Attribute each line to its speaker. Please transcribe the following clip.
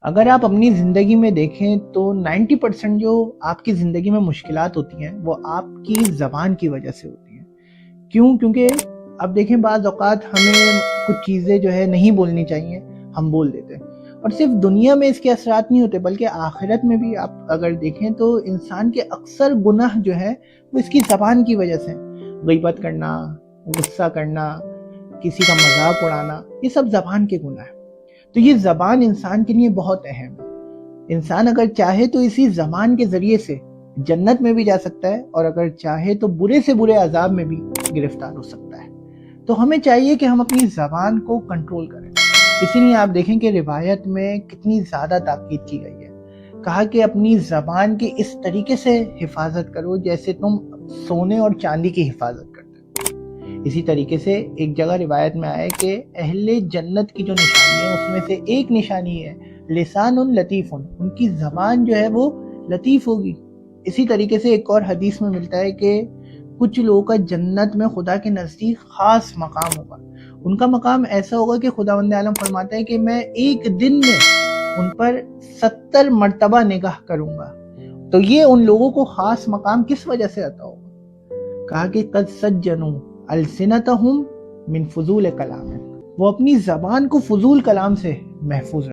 Speaker 1: اگر آپ اپنی زندگی میں دیکھیں تو 90% جو آپ کی زندگی میں مشکلات ہوتی ہیں وہ آپ کی زبان کی وجہ سے ہوتی ہیں۔ کیوں؟ کیونکہ اب دیکھیں بعض اوقات ہمیں کچھ چیزیں جو ہے نہیں بولنی چاہیے، ہم بول دیتے ہیں، اور صرف دنیا میں اس کے اثرات نہیں ہوتے بلکہ آخرت میں بھی آپ اگر دیکھیں تو انسان کے اکثر گناہ جو ہے وہ اس کی زبان کی وجہ سے، غیبت کرنا، غصہ کرنا، کسی کا مذاق اڑانا، یہ سب زبان کے گناہ ہیں۔ تو یہ زبان انسان کے لیے بہت اہم ہے۔ انسان اگر چاہے تو اسی زبان کے ذریعے سے جنت میں بھی جا سکتا ہے، اور اگر چاہے تو برے سے برے عذاب میں بھی گرفتار ہو سکتا ہے۔ تو ہمیں چاہیے کہ ہم اپنی زبان کو کنٹرول کریں۔ اسی لیے آپ دیکھیں کہ روایت میں کتنی زیادہ تاکید کی گئی ہے، کہا کہ اپنی زبان کی اس طریقے سے حفاظت کرو جیسے تم سونے اور چاندی کی حفاظت کرتے ہو۔ اسی طریقے سے ایک جگہ روایت میں آئے کہ اہل جنت کی جو نشانی ہے اس میں سے ایک نشانی ہے لسان لطیف، ان کی زبان جو ہے وہ لطیف ہوگی۔ اسی طریقے سے ایک اور حدیث میں ملتا ہے کہ کچھ لوگوں کا جنت میں خدا کے نزدیک خاص مقام ہوگا۔ ان کا مقام ایسا ہوگا کہ خداوند عالم فرماتا ہے کہ میں ایک دن میں ان پر 70 مرتبہ نگاہ کروں گا۔ تو یہ ان لوگوں کو خاص مقام کس وجہ سے عطا ہوگا؟ کہا کہ قد سجنوا السنتهم من فضول کلام، وہ اپنی زبان کو فضول کلام سے محفوظ